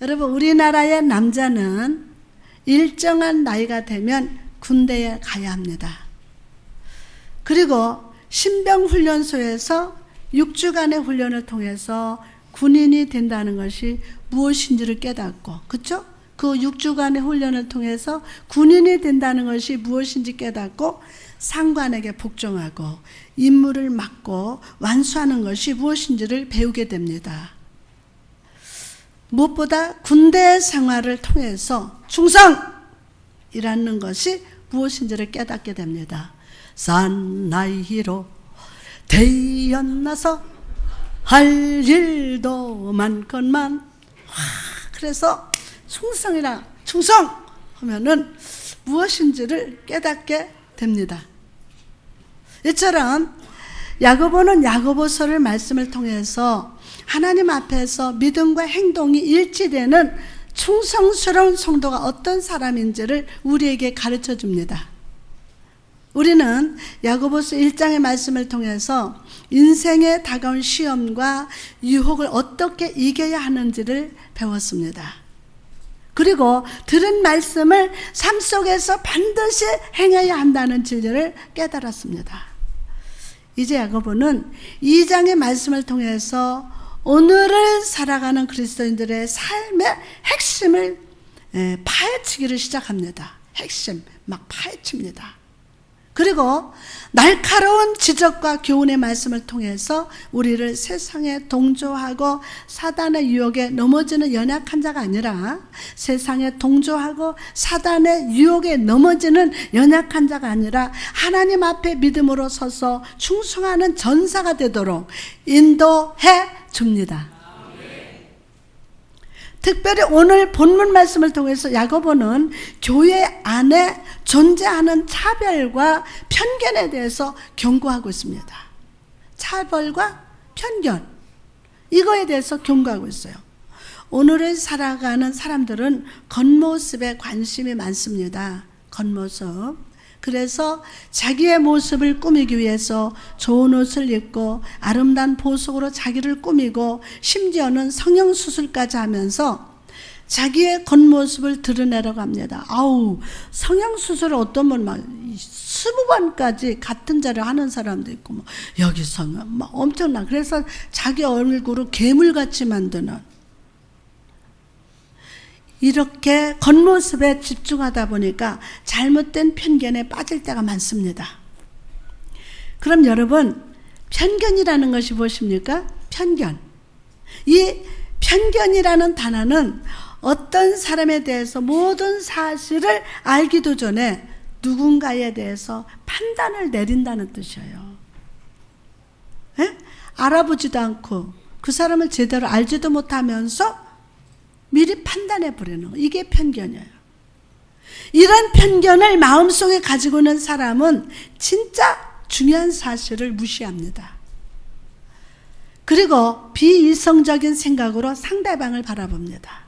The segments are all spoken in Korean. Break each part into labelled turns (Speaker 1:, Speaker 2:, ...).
Speaker 1: 여러분, 우리나라의 남자는 일정한 나이가 되면 군대에 가야 합니다. 그리고 신병훈련소에서 6주간의 훈련을 통해서 군인이 된다는 것이 무엇인지를 깨닫고, 그렇죠? 그 6주간의 훈련을 통해서 군인이 된다는 것이 무엇인지 깨닫고 상관에게 복종하고 임무를 맡고 완수하는 것이 무엇인지를 배우게 됩니다. 무엇보다 군대 생활을 통해서 충성이라는 것이 무엇인지를 깨닫게 됩니다. 사나이로 태어나서 할 일도 많건만, 그래서 충성이라 충성 하면은 무엇인지를 깨닫게 됩니다. 이처럼 야고보는 야고보서를 말씀을 통해서 하나님 앞에서 믿음과 행동이 일치되는 충성스러운 성도가 어떤 사람인지를 우리에게 가르쳐 줍니다. 우리는 야고보서 1장의 말씀을 통해서 인생에 다가온 시험과 유혹을 어떻게 이겨야 하는지를 배웠습니다. 그리고 들은 말씀을 삶 속에서 반드시 행해야 한다는 진리를 깨달았습니다. 이제 야고보는 2장의 말씀을 통해서 오늘을 살아가는 그리스도인들의 삶의 핵심을 파헤치기를 시작합니다. 핵심 막 파헤칩니다. 그리고 날카로운 지적과 교훈의 말씀을 통해서 우리를 세상에 동조하고 사단의 유혹에 넘어지는 연약한 자가 아니라, 세상에 동조하고 사단의 유혹에 넘어지는 연약한 자가 아니라 하나님 앞에 믿음으로 서서 충성하는 전사가 되도록 인도해 줍니다. 특별히 오늘 본문 말씀을 통해서 야고보는 교회 안에 존재하는 차별과 편견에 대해서 경고하고 있습니다. 차별과 편견, 이거에 대해서 경고하고 있어요. 오늘을 살아가는 사람들은 겉모습에 관심이 많습니다. 겉모습. 그래서 자기의 모습을 꾸미기 위해서 좋은 옷을 입고 아름다운 보석으로 자기를 꾸미고 심지어는 성형수술까지 하면서 자기의 겉모습을 드러내려고 합니다. 아우, 성형수술을 어떤 분 막 20번까지 같은 자를 하는 사람도 있고, 뭐 여기서 막 엄청나. 그래서 자기 얼굴을 괴물같이 만드는, 이렇게 겉모습에 집중하다 보니까 잘못된 편견에 빠질 때가 많습니다. 그럼 여러분, 편견이라는 것이 무엇입니까? 편견. 이 편견이라는 단어는 어떤 사람에 대해서 모든 사실을 알기도 전에 누군가에 대해서 판단을 내린다는 뜻이에요. 에? 알아보지도 않고 그 사람을 제대로 알지도 못하면서 미리 판단해 버리는 거, 이게 편견이에요. 이런 편견을 마음속에 가지고 있는 사람은 진짜 중요한 사실을 무시합니다. 그리고 비이성적인 생각으로 상대방을 바라봅니다.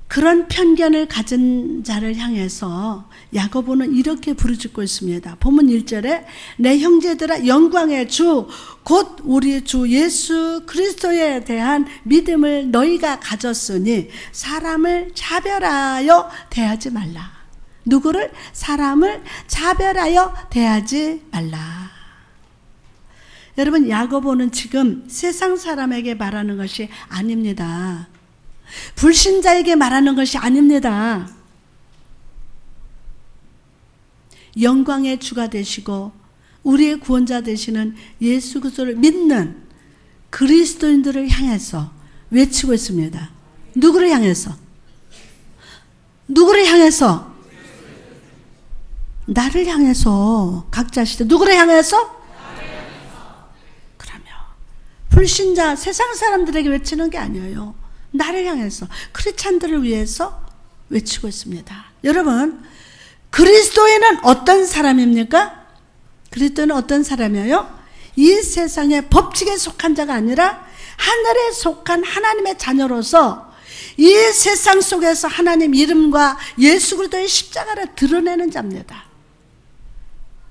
Speaker 1: 그런 편견을 가진 자를 향해서 야고보는 이렇게 부르짖고 있습니다. 본문 1절에 내 형제들아, 영광의 주 곧 우리 주 예수 그리스도에 대한 믿음을 너희가 가졌으니 사람을 차별하여 대하지 말라. 누구를? 사람을 차별하여 대하지 말라. 여러분, 야고보는 지금 세상 사람에게 말하는 것이 아닙니다. 불신자에게 말하는 것이 아닙니다. 영광의 주가 되시고 우리의 구원자 되시는 예수 그리스도를 믿는 그리스도인들을 향해서 외치고 있습니다. 누구를 향해서? 누구를 향해서? 나를 향해서. 각자 시대 누구를 향해서? 그러면 불신자 세상 사람들에게 외치는 게 아니에요. 나를 향해서, 크리스찬들을 위해서 외치고 있습니다. 여러분, 그리스도인은 어떤 사람입니까? 그리스도인은 어떤 사람이에요? 이 세상의 법칙에 속한 자가 아니라 하늘에 속한 하나님의 자녀로서 이 세상 속에서 하나님 이름과 예수 그리스도의 십자가를 드러내는 자입니다.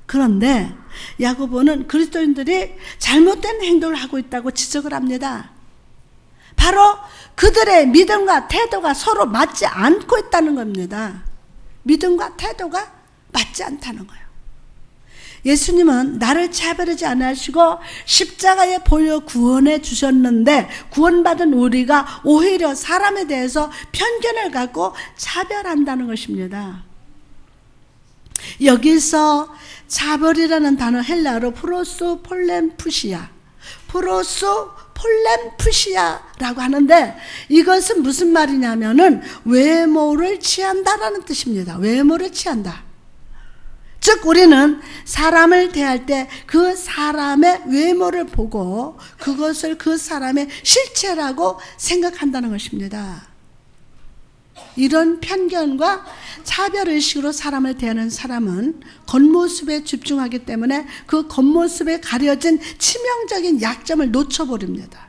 Speaker 1: 그런데 야고보는 그리스도인들이 잘못된 행동을 하고 있다고 지적을 합니다. 바로 그들의 믿음과 태도가 서로 맞지 않고 있다는 겁니다. 믿음과 태도가 맞지 않다는 거예요. 예수님은 나를 차별하지 않으시고 십자가에 보여 구원해 주셨는데, 구원받은 우리가 오히려 사람에 대해서 편견을 갖고 차별한다는 것입니다. 여기서 차별이라는 단어 헬라어로 프로스 폴렘푸시아라고 하는데, 이것은 무슨 말이냐면은 외모를 취한다라는 뜻입니다. 외모를 취한다. 즉 우리는 사람을 대할 때 그 사람의 외모를 보고 그것을 그 사람의 실체라고 생각한다는 것입니다. 이런 편견과 차별의식으로 사람을 대하는 사람은 겉모습에 집중하기 때문에 그 겉모습에 가려진 치명적인 약점을 놓쳐버립니다.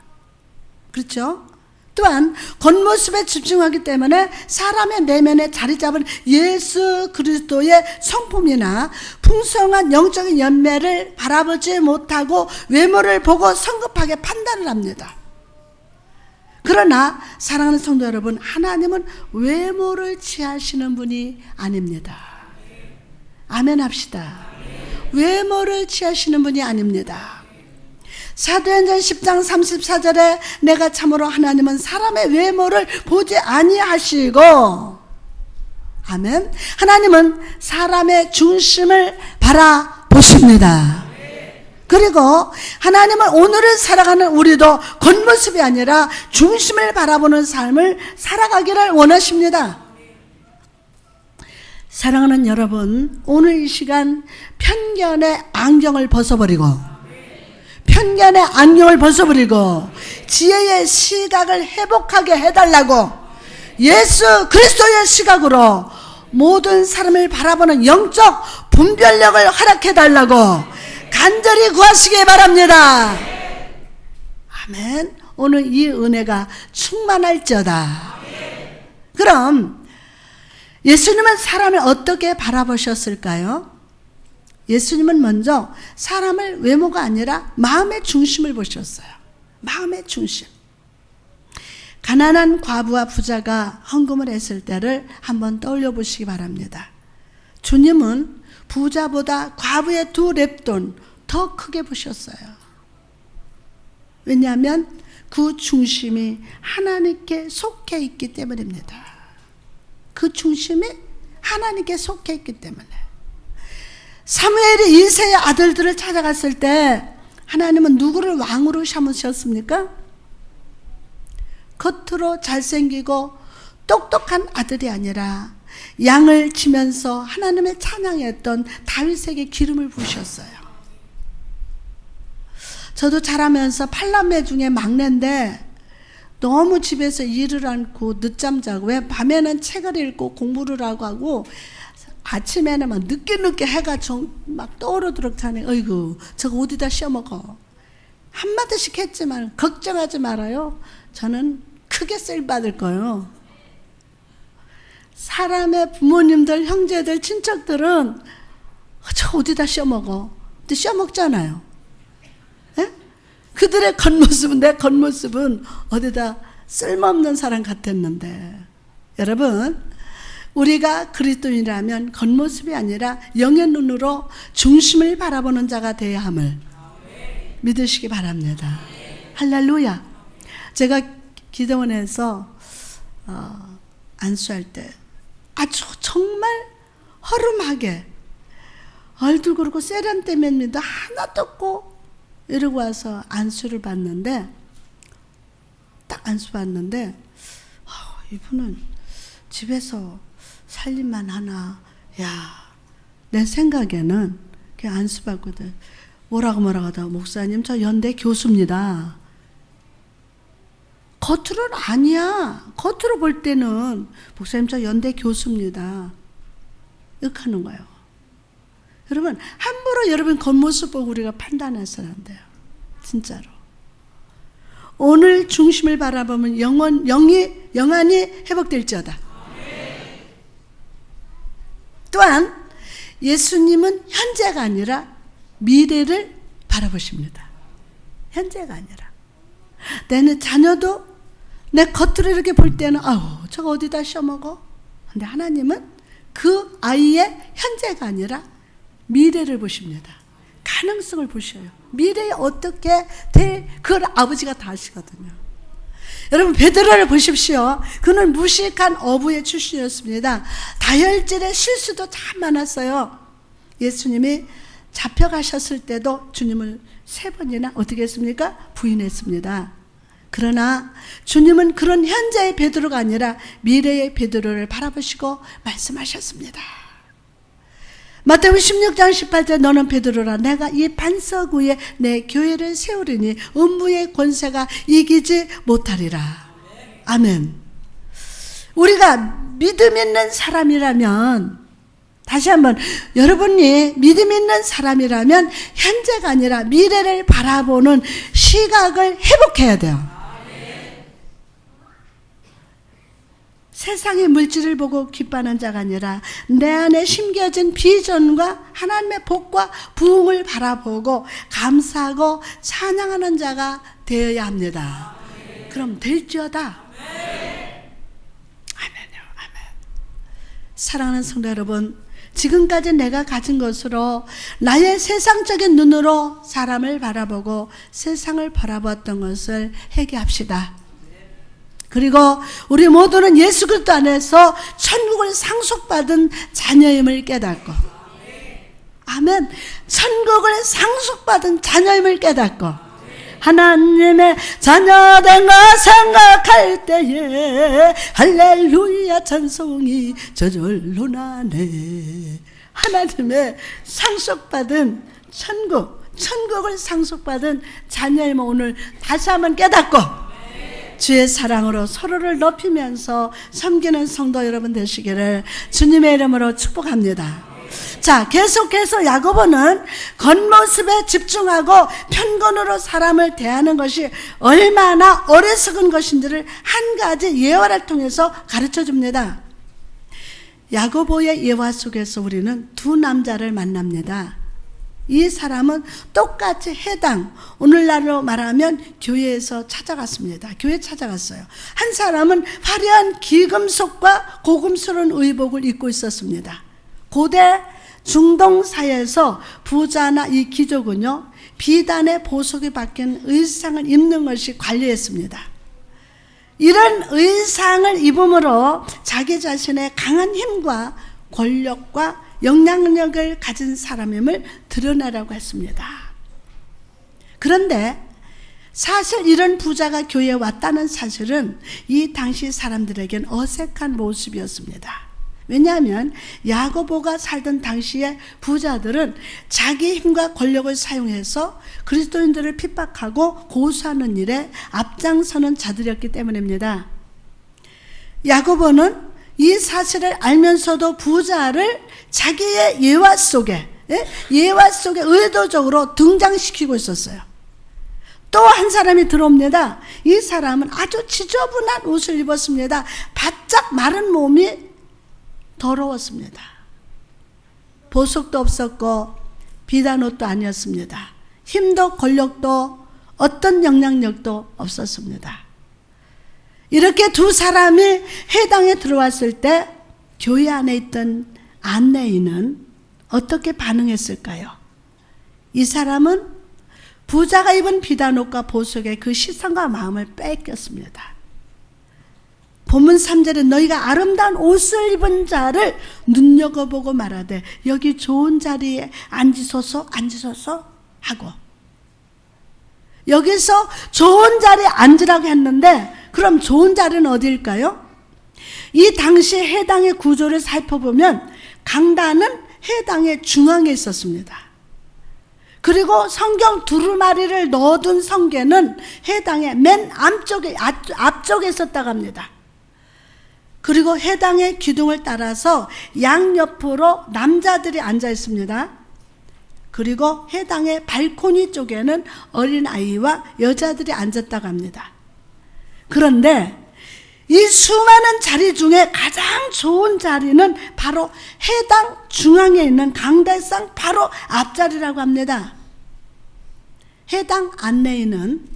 Speaker 1: 그렇죠? 또한 겉모습에 집중하기 때문에 사람의 내면에 자리 잡은 예수 그리스도의 성품이나 풍성한 영적인 연매를 바라보지 못하고 외모를 보고 성급하게 판단을 합니다. 그러나 사랑하는 성도 여러분, 하나님은 외모를 취하시는 분이 아닙니다. 아멘 합시다. 외모를 취하시는 분이 아닙니다. 사도행전 10장 34절에 내가 참으로 하나님은 사람의 외모를 보지 아니하시고, 아멘, 하나님은 사람의 중심을 바라보십니다. 그리고 하나님은 오늘을 살아가는 우리도 겉모습이 아니라 중심을 바라보는 삶을 살아가기를 원하십니다. 사랑하는 여러분, 오늘 이 시간 편견의 안경을 벗어버리고 지혜의 시각을 회복하게 해달라고, 예수 그리스도의 시각으로 모든 사람을 바라보는 영적 분별력을 허락해달라고 간절히 구하시기 바랍니다. 아멘. 오늘 이 은혜가 충만할지어다. 그럼 예수님은 사람을 어떻게 바라보셨을까요? 예수님은 먼저 사람을 외모가 아니라 마음의 중심을 보셨어요. 마음의 중심. 가난한 과부와 부자가 헌금을 했을 때를 한번 떠올려 보시기 바랍니다. 주님은 부자보다 과부의 2렙돈 더 크게 보셨어요. 왜냐하면 그 중심이 하나님께 속해 있기 때문입니다. 그 중심이 하나님께 속해 있기 때문에. 사무엘이 이새의 아들들을 찾아갔을 때 하나님은 누구를 왕으로 삼으셨습니까? 겉으로 잘생기고 똑똑한 아들이 아니라 양을 치면서 하나님의 찬양했던 다윗에게 기름을 부으셨어요. 저도 자라면서 8남매 중에 막내인데 너무 집에서 일을 않고 늦잠 자고, 왜 밤에는 책을 읽고 공부를 하고 아침에는 막 늦게 해가 막 떠오르도록 자네. 어이구, 저거 어디다 씌워먹어. 한마디씩 했지만 걱정하지 말아요. 저는 크게 쐴 받을 거예요. 사람의 부모님들, 형제들, 친척들은 저 어디다 씌워먹어. 근데 씌워먹잖아요. 에? 그들의 겉모습은, 내 겉모습은 어디다 쓸모없는 사람 같았는데, 여러분, 우리가 그리스도인이라면 겉모습이 아니라 영의 눈으로 중심을 바라보는 자가 되어야 함을 믿으시기 바랍니다. 할렐루야. 제가 기도원에서 안수할 때 아주 정말 허름하게 얼굴 그렇고 세련되면도 하나도 없고 이러고 와서 안수를 받는데, 딱 안수 받는데 이분은 집에서 살림만 하나. 야, 내 생각에는 그냥 안수 받거든. 뭐라고 하다, 목사님 저 연대 교수입니다. 겉으로는 아니야. 겉으로 볼 때는 목사님 저 연대 교수입니다. 이렇게 하는 거예요. 여러분, 함부로 여러분 겉모습 보고 우리가 판단해서는 안 돼요. 진짜로. 오늘 중심을 바라보면 영안이 회복될지어다. 또한 예수님은 현재가 아니라 미래를 바라보십니다. 현재가 아니라. 내 자녀도 내 겉으로 이렇게 볼 때는 아우 저거 어디다 씌워먹어? 근데 하나님은 그 아이의 현재가 아니라 미래를 보십니다. 가능성을 보셔요. 미래에 어떻게 될 그걸 아버지가 다 아시거든요. 여러분 베드로를 보십시오. 그는 무식한 어부의 출신이었습니다. 다혈질의 실수도 참 많았어요. 예수님이 잡혀가셨을 때도 주님을 3번이나 어떻게 했습니까? 부인했습니다. 그러나 주님은 그런 현재의 베드로가 아니라 미래의 베드로를 바라보시고 말씀하셨습니다. 마태복음 16장 18절 너는 베드로라 내가 이 반석 위에 내 교회를 세우리니 음부의 권세가 이기지 못하리라. 아멘. 우리가 믿음 있는 사람이라면 다시 한번 여러분이 믿음 있는 사람이라면 현재가 아니라 미래를 바라보는 시각을 회복해야 돼요. 세상의 물질을 보고 기뻐하는 자가 아니라 내 안에 심겨진 비전과 하나님의 복과 부흥을 바라보고 감사하고 찬양하는 자가 되어야 합니다. 그럼 될지어다. 아멘요. 아멘. 사랑하는 성도 여러분, 지금까지 내가 가진 것으로 나의 세상적인 눈으로 사람을 바라보고 세상을 바라봤던 것을 회개합시다. 그리고 우리 모두는 예수 그리스도 안에서 천국을 상속받은 자녀임을 깨닫고, 아멘. 천국을 상속받은 자녀임을 깨닫고 하나님의 자녀된 거 생각할 때에 할렐루야 찬송이 저절로 나네. 하나님의 상속받은 천국을 상속받은 자녀임을 오늘 다시 한번 깨닫고 주의 사랑으로 서로를 높이면서 섬기는 성도 여러분 되시기를 주님의 이름으로 축복합니다. 자, 계속해서 야고보는 겉모습에 집중하고 편견으로 사람을 대하는 것이 얼마나 어리석은 것인지를 한 가지 예화를 통해서 가르쳐 줍니다. 야고보의 예화 속에서 우리는 두 남자를 만납니다. 이 사람은 똑같이 해당, 오늘날로 말하면 교회에서 찾아갔습니다. 교회 찾아갔어요. 한 사람은 화려한 귀금속과 고금스러운 의복을 입고 있었습니다. 고대 중동 사회에서 부자나 이 귀족은요, 비단의 보석이 박힌 의상을 입는 것이 관리했습니다. 이런 의상을 입음으로 자기 자신의 강한 힘과 권력과 영향력을 가진 사람임을 드러내라고 했습니다. 그런데 사실 이런 부자가 교회에 왔다는 사실은 이 당시 사람들에겐 어색한 모습이었습니다. 왜냐하면 야고보가 살던 당시의 부자들은 자기 힘과 권력을 사용해서 그리스도인들을 핍박하고 고소하는 일에 앞장서는 자들이었기 때문입니다. 야고보는 이 사실을 알면서도 부자를 자기의 예화 속에 의도적으로 등장시키고 있었어요. 또 한 사람이 들어옵니다. 이 사람은 아주 지저분한 옷을 입었습니다. 바짝 마른 몸이 더러웠습니다. 보석도 없었고 비단 옷도 아니었습니다. 힘도 권력도 어떤 영향력도 없었습니다. 이렇게 두 사람이 회당에 들어왔을 때 교회 안에 있던 안내인은 어떻게 반응했을까요? 이 사람은 부자가 입은 비단옷과 보석의 그 시선과 마음을 뺏겼습니다. 본문 3절에 너희가 아름다운 옷을 입은 자를 눈여겨보고 말하되 여기 좋은 자리에 앉으소서 하고, 여기서 좋은 자리에 앉으라고 했는데 그럼 좋은 자리는 어디일까요? 이 당시 해당의 구조를 살펴보면 강단은 해당의 중앙에 있었습니다. 그리고 성경 두루마리를 넣어둔 성계는 해당의 맨 앞쪽에 있었다고 합니다. 그리고 해당의 기둥을 따라서 양옆으로 남자들이 앉아 있습니다. 그리고 해당의 발코니 쪽에는 어린아이와 여자들이 앉았다고 합니다. 그런데 이 수많은 자리 중에 가장 좋은 자리는 바로 해당 중앙에 있는 강대상 바로 앞자리라고 합니다. 해당 안내인은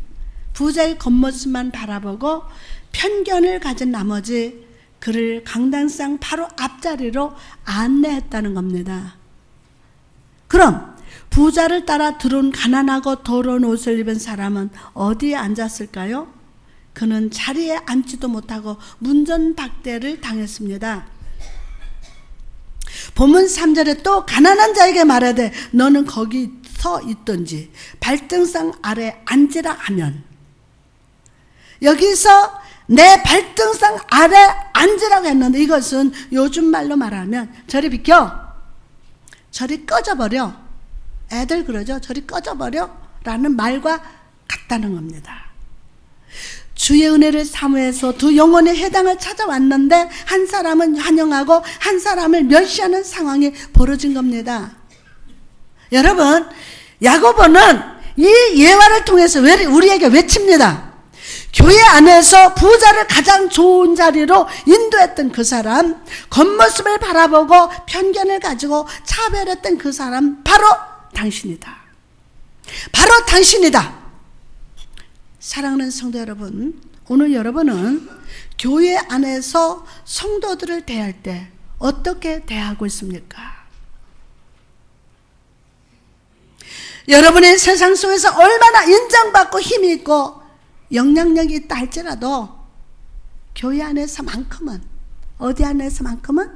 Speaker 1: 부자의 겉모습만 바라보고 편견을 가진 나머지 그를 강당상 바로 앞자리로 안내했다는 겁니다. 그럼 부자를 따라 들어온 가난하고 더러운 옷을 입은 사람은 어디에 앉았을까요? 그는 자리에 앉지도 못하고 문전박대를 당했습니다. 본문 3절에 또 가난한 자에게 말하되 너는 거기 서 있든지 발등상 아래 앉으라 하면, 여기서 내 발등상 아래 앉으라고 했는데 이것은 요즘 말로 말하면 저리 비켜, 저리 꺼져버려, 애들 그러죠. 저리 꺼져버려 라는 말과 같다는 겁니다. 주의 은혜를 사모해서 두 영혼의 해당을 찾아왔는데 한 사람은 환영하고 한 사람을 멸시하는 상황이 벌어진 겁니다. 여러분, 야고보는 이 예화를 통해서 우리에게 외칩니다. 교회 안에서 부자를 가장 좋은 자리로 인도했던 그 사람, 겉모습을 바라보고 편견을 가지고 차별했던 그 사람, 바로 당신이다. 바로 당신이다. 사랑하는 성도 여러분, 오늘 여러분은 교회 안에서 성도들을 대할 때 어떻게 대하고 있습니까? 여러분의 세상 속에서 얼마나 인정받고 힘이 있고 영향력이 있다 할지라도 교회 안에서만큼은, 어디 안에서만큼은?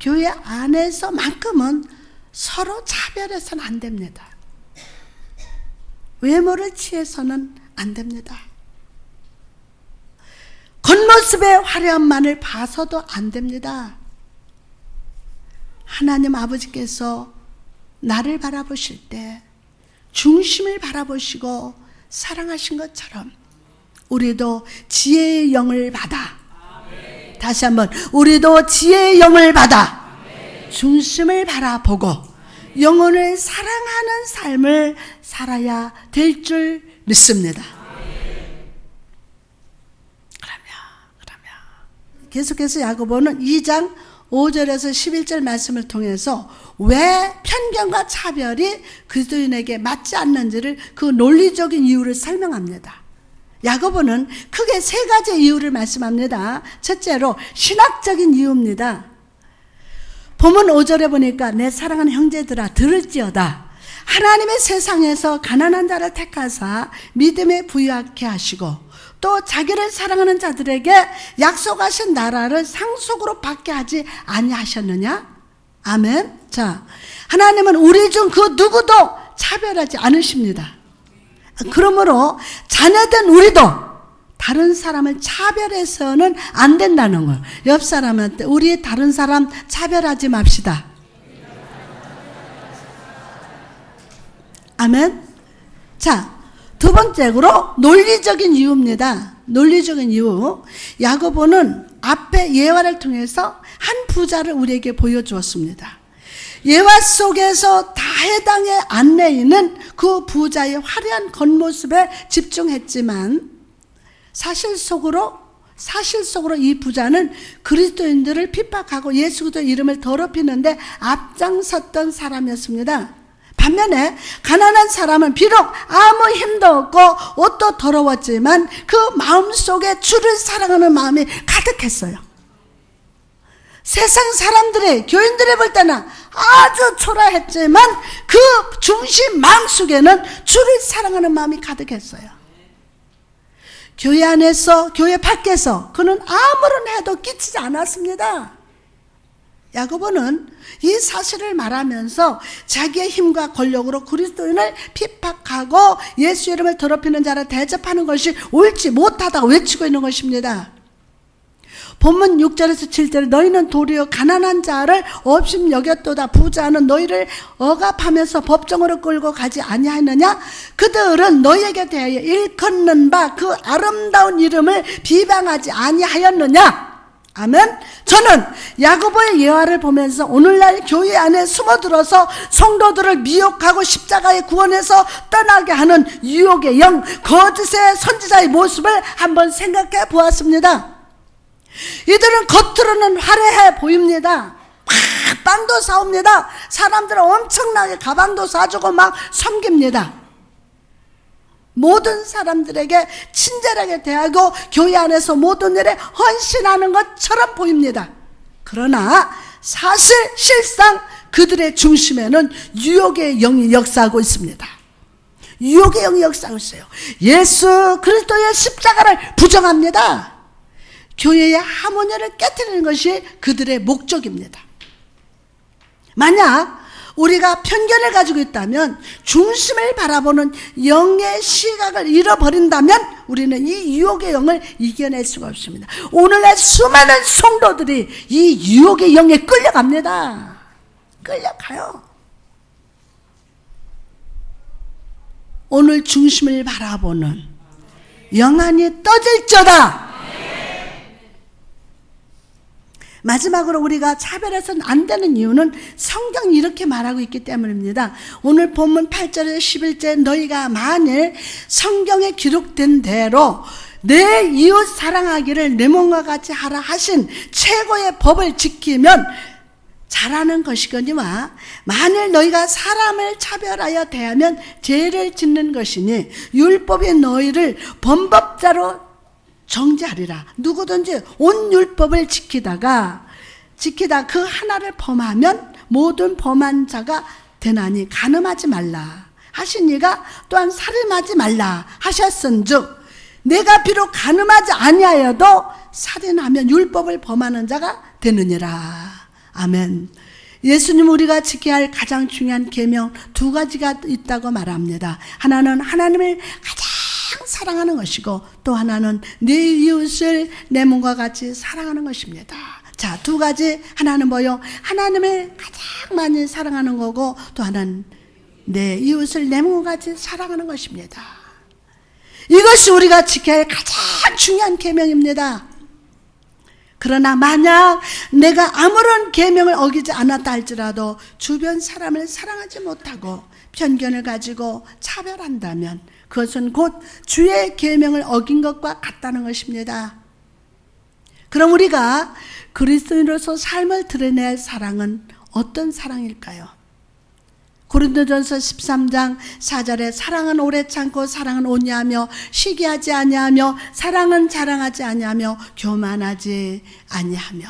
Speaker 1: 교회 안에서만큼은 서로 차별해서는 안 됩니다. 외모를 취해서는 안 됩니다. 겉모습의 화려함만을 봐서도 안 됩니다. 하나님 아버지께서 나를 바라보실 때 중심을 바라보시고 사랑하신 것처럼 우리도 지혜의 영을 받아, 다시 한번, 우리도 지혜의 영을 받아 중심을 바라보고 영혼을 사랑하는 삶을 살아야 될 줄 믿습니다. 그러면 계속해서 야고보는 2장 5절에서 11절 말씀을 통해서 왜 편견과 차별이 그리스도인에게 맞지 않는지를, 그 논리적인 이유를 설명합니다. 야고보는 크게 세 가지 이유를 말씀합니다. 첫째로 신학적인 이유입니다. 본문 5절에 보니까 내 사랑하는 형제들아 들을지어다. 하나님의 세상에서 가난한 자를 택하사 믿음에 부유하게 하시고 또 자기를 사랑하는 자들에게 약속하신 나라를 상속으로 받게 하지 아니하셨느냐? 아멘. 자, 하나님은 우리 중 그 누구도 차별하지 않으십니다. 그러므로 자녀된 우리도 다른 사람을 차별해서는 안 된다는 거예요. 옆 사람한테 우리 다른 사람 차별하지 맙시다. 아멘. 자, 두 번째로 논리적인 이유입니다. 논리적인 이유. 야고보는 앞에 예화를 통해서 한 부자를 우리에게 보여주었습니다. 예화 속에서 다 해당의 안내인은 그 부자의 화려한 겉모습에 집중했지만 사실 속으로 이 부자는 그리스도인들을 핍박하고 예수 그리스도의 이름을 더럽히는데 앞장섰던 사람이었습니다. 반면에 가난한 사람은 비록 아무 힘도 없고 옷도 더러웠지만 그 마음속에 주를 사랑하는 마음이 가득했어요. 세상 사람들이, 교인들이 볼 때는 아주 초라했지만 그 중심 마음속에는 주를 사랑하는 마음이 가득했어요. 교회 안에서, 교회 밖에서 그는 아무런 해도 끼치지 않았습니다. 야고보는 이 사실을 말하면서 자기의 힘과 권력으로 그리스도인을 핍박하고 예수 이름을 더럽히는 자를 대접하는 것이 옳지 못하다고 외치고 있는 것입니다. 본문 6절에서 7절에 너희는 도리어 가난한 자를 없임 여겼도다. 부자는 너희를 억압하면서 법정으로 끌고 가지 아니하느냐? 그들은 너희에게 대하여 일컫는 바 그 아름다운 이름을 비방하지 아니하였느냐? 아멘. 저는 야고보의 예화를 보면서 오늘날 교회 안에 숨어들어서 성도들을 미혹하고 십자가에 구원해서 떠나게 하는 유혹의 영, 거짓의 선지자의 모습을 한번 생각해 보았습니다. 이들은 겉으로는 화려해 보입니다. 막 빵도 사옵니다. 사람들은 엄청나게 가방도 사주고 막 섬깁니다. 모든 사람들에게 친절하게 대하고 교회 안에서 모든 일에 헌신하는 것처럼 보입니다. 그러나 실상 그들의 중심에는 유혹의 영이 역사하고 있습니다. 유혹의 영이 역사하고 있어요. 예수 그리스도의 십자가를 부정합니다. 교회의 하모니를 깨뜨리는 것이 그들의 목적입니다. 만약 우리가 편견을 가지고 있다면, 중심을 바라보는 영의 시각을 잃어버린다면 우리는 이 유혹의 영을 이겨낼 수가 없습니다. 오늘날 수많은 성도들이 이 유혹의 영에 끌려갑니다. 끌려가요. 오늘 중심을 바라보는 영안이 떠질저다. 마지막으로 우리가 차별해서는 안 되는 이유는 성경이 이렇게 말하고 있기 때문입니다. 오늘 본문 8절에서 11절, 너희가 만일 성경에 기록된 대로 내 이웃 사랑하기를 내 몸과 같이 하라 하신 최고의 법을 지키면 잘하는 것이거니와, 만일 너희가 사람을 차별하여 대하면 죄를 짓는 것이니 율법이 너희를 범법자로 정죄하리라. 누구든지 온 율법을 지키다 그 하나를 범하면 모든 범한 자가 되나니, 간음하지 말라 하신 이가 또한 살인하지 말라 하셨은즉, 내가 비록 간음하지 아니하여도 살인하면 율법을 범하는 자가 되느니라. 아멘. 예수님, 우리가 지켜야 할 가장 중요한 계명 두 가지가 있다고 말합니다. 하나는 하나님을 가장 사랑하는 것이고, 또 하나는 내 이웃을 내 몸과 같이 사랑하는 것입니다. 자, 두 가지. 하나는 뭐요? 하나님을 가장 많이 사랑하는 거고, 또 하나는 내 이웃을 내 몸과 같이 사랑하는 것입니다. 이것이 우리가 지켜야 할 가장 중요한 계명입니다. 그러나 만약 내가 아무런 계명을 어기지 않았다 할지라도 주변 사람을 사랑하지 못하고 편견을 가지고 차별한다면 그것은 곧 주의 계명을 어긴 것과 같다는 것입니다. 그럼 우리가 그리스도인으로서 삶을 드러낼 사랑은 어떤 사랑일까요? 고린도전서 13장 4절에 사랑은 오래 참고 사랑은 온유하며 시기하지 아니하며 사랑은 자랑하지 아니하며 교만하지 아니하며.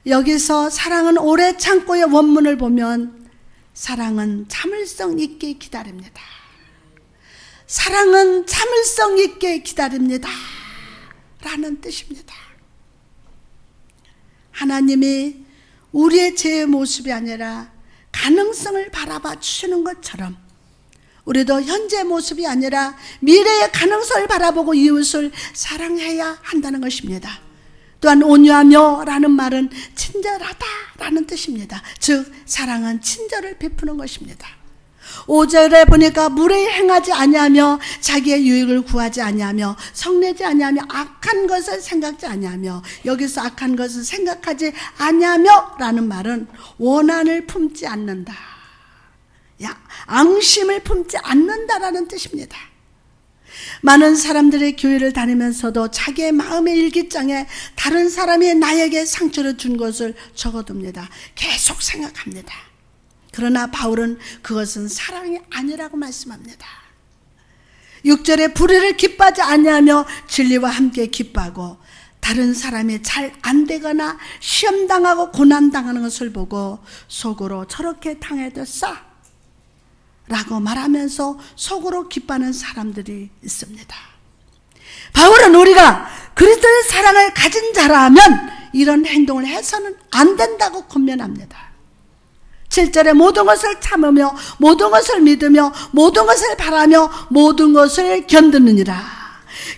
Speaker 1: 여기서 사랑은 오래 참고의 원문을 보면 사랑은 참을성 있게 기다립니다. 사랑은 참을성 있게 기다립니다 라는 뜻입니다. 하나님이 우리의 죄의 모습이 아니라 가능성을 바라봐 주시는 것처럼 우리도 현재의 모습이 아니라 미래의 가능성을 바라보고 이웃을 사랑해야 한다는 것입니다. 또한 온유하며 라는 말은 친절하다 라는 뜻입니다. 즉 사랑은 친절을 베푸는 것입니다. 5절에 보니까 무례히 행하지 아니하며 자기의 유익을 구하지 아니하며 성내지 아니하며 악한 것을 생각지 아니하며, 여기서 악한 것을 생각하지 아니하며 라는 말은 원한을 품지 않는다, 앙심을 품지 않는다라는 뜻입니다. 많은 사람들이 교회를 다니면서도 자기의 마음의 일기장에 다른 사람이 나에게 상처를 준 것을 적어둡니다. 계속 생각합니다. 그러나 바울은 그것은 사랑이 아니라고 말씀합니다. 6절에 불의를 기뻐하지 아니하며 진리와 함께 기뻐하고, 다른 사람이 잘 안 되거나 시험당하고 고난당하는 것을 보고 속으로 저렇게 당해뒀어 라고 말하면서 속으로 기뻐하는 사람들이 있습니다. 바울은 우리가 그리스도의 사랑을 가진 자라면 이런 행동을 해서는 안 된다고 권면합니다. 7절에 모든 것을 참으며 모든 것을 믿으며 모든 것을 바라며 모든 것을 견디느니라.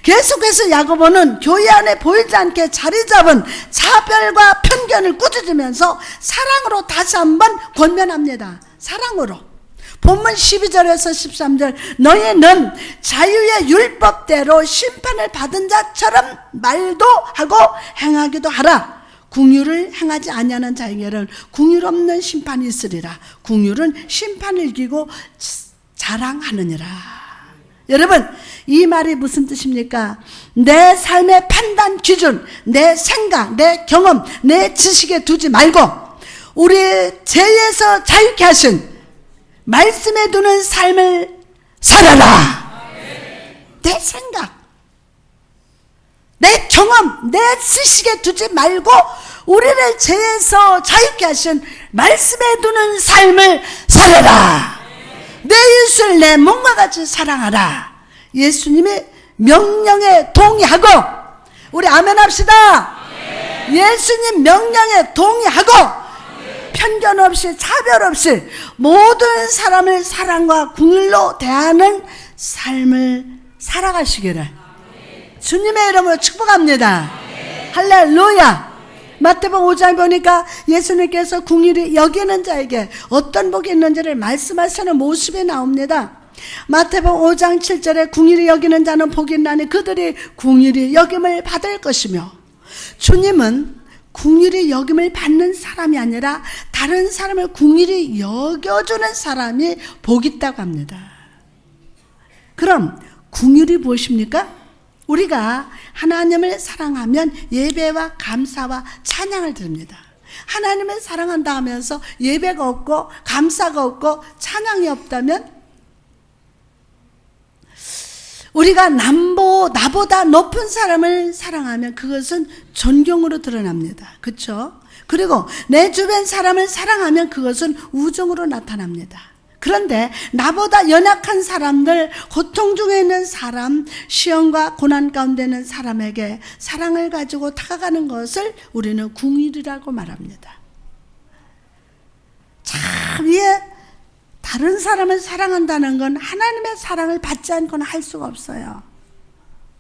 Speaker 1: 계속해서 야고보는 교회 안에 보이지 않게 자리 잡은 차별과 편견을 꾸짖으면서 사랑으로 다시 한번 권면합니다. 사랑으로. 본문 12절에서 13절, 너희는 자유의 율법대로 심판을 받은 자처럼 말도 하고 행하기도 하라. 긍휼을 행하지 아니하는 자에게는 긍휼 없는 심판이 있으리라. 긍휼은 심판을 이기고 자랑하느니라. 여러분, 이 말이 무슨 뜻입니까? 내 삶의 판단 기준, 내 생각, 내 경험, 내 지식에 두지 말고 우리 죄에서 자유케 하신 말씀에 두는 삶을 살아라. 내 생각, 내 경험, 내 지식에 두지 말고 우리를 죄에서 자유케 하신 말씀에 두는 삶을 살아라. 내 이웃을 내 몸과 같이 사랑하라. 예수님의 명령에 동의하고, 우리 아멘 합시다. 예수님 명령에 동의하고 편견 없이 차별 없이 모든 사람을 사랑과 긍휼로 대하는 삶을 살아가시기를 주님의 이름으로 축복합니다. 할렐루야. 마태복음 5장 보니까 예수님께서 긍휼히 여기는 자에게 어떤 복이 있는지를 말씀하시는 모습이 나옵니다. 마태복음 5장 7절에 긍휼히 여기는 자는 복이 있나니 그들이 긍휼히 여김을 받을 것이며, 주님은 긍휼히 여김을 받는 사람이 아니라 다른 사람을 긍휼히 여겨주는 사람이 복 있다고 합니다. 그럼 긍휼이 무엇입니까? 우리가 하나님을 사랑하면 예배와 감사와 찬양을 드립니다. 하나님을 사랑한다 하면서 예배가 없고 감사가 없고 찬양이 없다면 우리가 나보다 높은 사람을 사랑하면 그것은 존경으로 드러납니다. 그렇죠? 그리고 내 주변 사람을 사랑하면 그것은 우정으로 나타납니다. 그런데 나보다 연약한 사람들, 고통 중에 있는 사람, 시험과 고난 가운데 있는 사람에게 사랑을 가지고 다가가는 것을 우리는 긍휼이라고 말합니다. 참, 이게 다른 사람을 사랑한다는 건 하나님의 사랑을 받지 않고는 할 수가 없어요.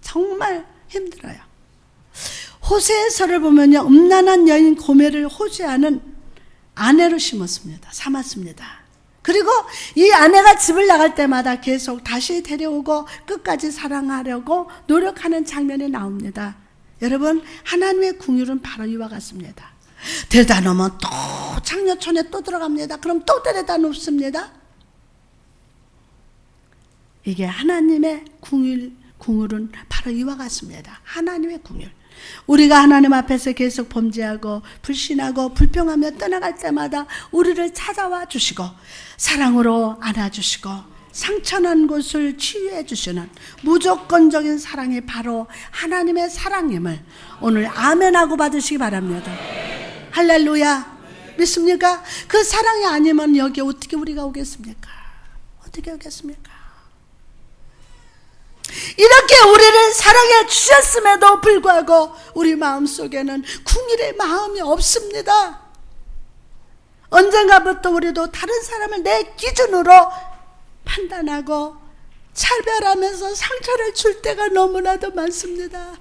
Speaker 1: 정말 힘들어요. 호세서를 보면요, 음란한 여인 고멜을 호세아는 아내로 삼았습니다. 그리고 이 아내가 집을 나갈 때마다 계속 다시 데려오고 끝까지 사랑하려고 노력하는 장면이 나옵니다. 여러분, 하나님의 긍휼은 바로 이와 같습니다. 데려다 놓으면 또 장려촌에 또 들어갑니다. 그럼 또 데려다 놓습니다. 이게 하나님의 긍휼은 바로 이와 같습니다. 하나님의 긍휼. 우리가 하나님 앞에서 계속 범죄하고 불신하고 불평하며 떠나갈 때마다 우리를 찾아와 주시고 사랑으로 안아주시고 상처난 곳을 치유해 주시는 무조건적인 사랑이 바로 하나님의 사랑임을 오늘 아멘하고 받으시기 바랍니다. 할렐루야. 믿습니까? 그 사랑이 아니면 여기 어떻게 우리가 오겠습니까? 어떻게 오겠습니까? 이렇게 우리를 사랑해 주셨음에도 불구하고 우리 마음속에는 긍휼의 마음이 없습니다. 언젠가부터 우리도 다른 사람을 내 기준으로 판단하고 차별하면서 상처를 줄 때가 너무나도 많습니다.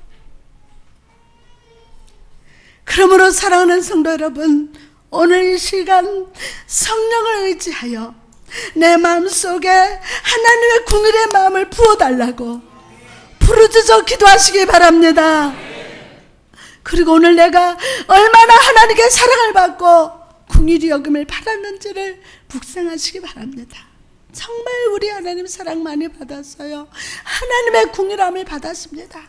Speaker 1: 그러므로 사랑하는 성도 여러분, 오늘 이 시간 성령을 의지하여 내 마음속에 하나님의 긍휼의 마음을 부어달라고 부르짖어 기도하시기 바랍니다. 그리고 오늘 내가 얼마나 하나님께 사랑을 받고 긍휼히 여김을 받았는지를 묵상하시기 바랍니다. 정말 우리 하나님 사랑 많이 받았어요. 하나님의 긍휼함을 받았습니다.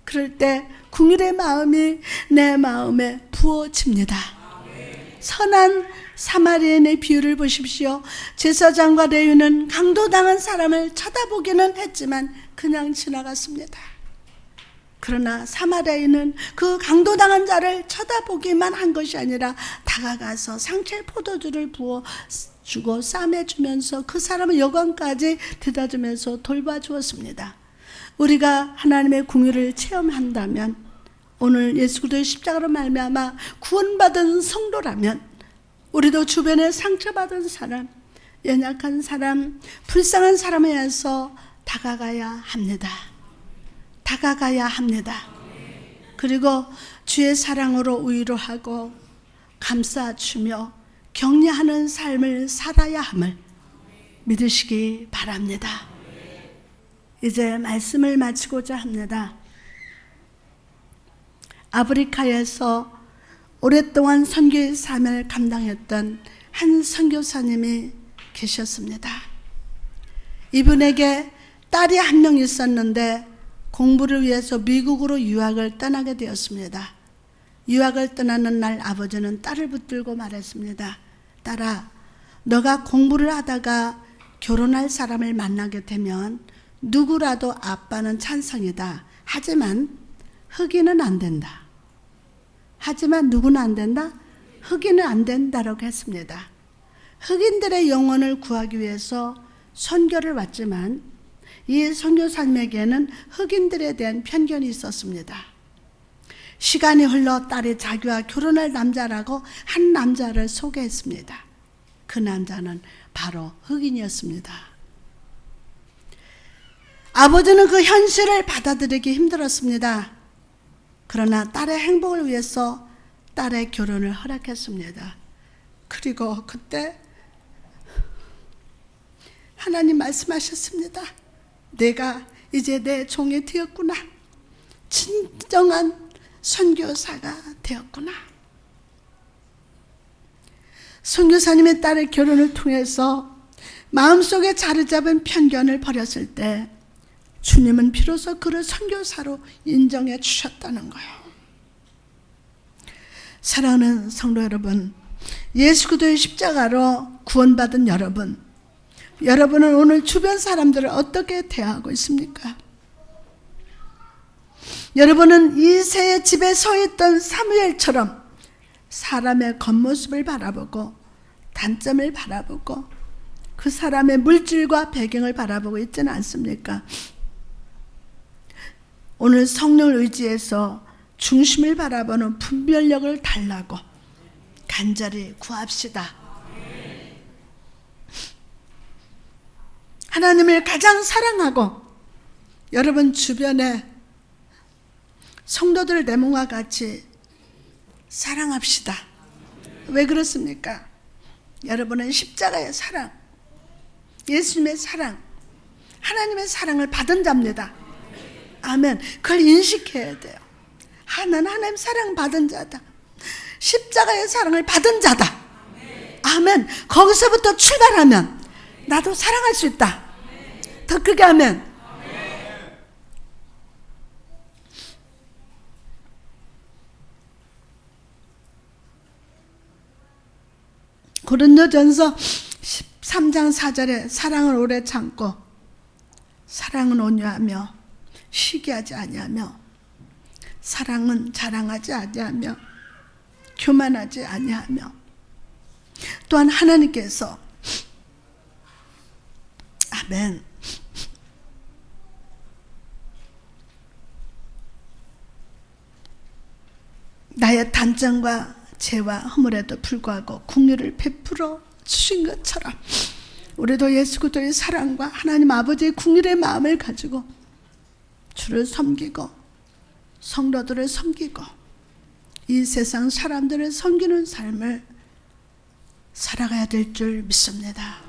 Speaker 1: 그럴 때 긍휼의 마음이 내 마음에 부어집니다. 선한 사마리아인의 비유를 보십시오. 제사장과 레위는 강도당한 사람을 쳐다보기는 했지만 그냥 지나갔습니다. 그러나 사마리아인은 그 강도당한 자를 쳐다보기만 한 것이 아니라 다가가서 상처에 포도주를 부어주고 싸매주면서 그 사람의 여관까지 데려다주면서 돌봐주었습니다. 우리가 하나님의 긍휼을 체험한다면, 오늘 예수 그리스도의 십자가로 말미암아 구원받은 성도라면 우리도 주변에 상처받은 사람, 연약한 사람, 불쌍한 사람에 의해서 다가가야 합니다. 다가가야 합니다. 그리고 주의 사랑으로 위로하고 감싸주며 격려하는 삶을 살아야 함을 믿으시기 바랍니다. 이제 말씀을 마치고자 합니다. 아프리카에서 오랫동안 선교의 삶을 감당했던 한 선교사님이 계셨습니다. 이분에게 딸이 한 명 있었는데 공부를 위해서 미국으로 유학을 떠나게 되었습니다. 유학을 떠나는 날 아버지는 딸을 붙들고 말했습니다. 딸아, 너가 공부를 하다가 결혼할 사람을 만나게 되면 누구라도 아빠는 찬성이다. 하지만 흑인은 안 된다. 하지만 누구는 안 된다? 흑인은 안 된다라고 했습니다. 흑인들의 영혼을 구하기 위해서 선교를 왔지만 이 선교사님에게는 흑인들에 대한 편견이 있었습니다. 시간이 흘러 딸이 자기와 결혼할 남자라고 한 남자를 소개했습니다. 그 남자는 바로 흑인이었습니다. 아버지는 그 현실을 받아들이기 힘들었습니다. 그러나 딸의 행복을 위해서 딸의 결혼을 허락했습니다. 그리고 그때 하나님 말씀하셨습니다. 내가 이제 내 종이 되었구나. 진정한 선교사가 되었구나. 선교사님의 딸의 결혼을 통해서 마음속에 자리 잡은 편견을 버렸을 때 주님은 비로소 그를 선교사로 인정해 주셨다는 거예요. 사랑하는 성도 여러분, 예수 그리스도의 십자가로 구원받은 여러분은 오늘 주변 사람들을 어떻게 대하고 있습니까? 여러분은 이새의 집에 서 있던 사무엘처럼 사람의 겉모습을 바라보고 단점을 바라보고 그 사람의 물질과 배경을 바라보고 있지는 않습니까? 오늘 성령을 의지해서 중심을 바라보는 분별력을 달라고 간절히 구합시다. 하나님을 가장 사랑하고 여러분 주변에 성도들 내 몸과 같이 사랑합시다. 왜 그렇습니까? 여러분은 십자가의 사랑, 예수님의 사랑, 하나님의 사랑을 받은 자입니다. 아멘. 그걸 인식해야 돼요. 난 하나님 사랑 받은 자다. 십자가의 사랑을 받은 자다. 아멘. 거기서부터 출발하면 나도 사랑할 수 있다. 더 크게 하면 고린도전서 13장 4절에 사랑을 오래 참고 사랑은 온유하며 시기하지 아니하며 사랑은 자랑하지 아니하며 교만하지 아니하며 또한 하나님께서 아멘. 나의 단점과 죄와 허물에도 불구하고 긍휼을 베풀어 주신 것처럼 우리도 예수 그리스도의 사랑과 하나님 아버지의 긍휼의 마음을 가지고 주를 섬기고 성도들을 섬기고 이 세상 사람들을 섬기는 삶을 살아가야 될 줄 믿습니다.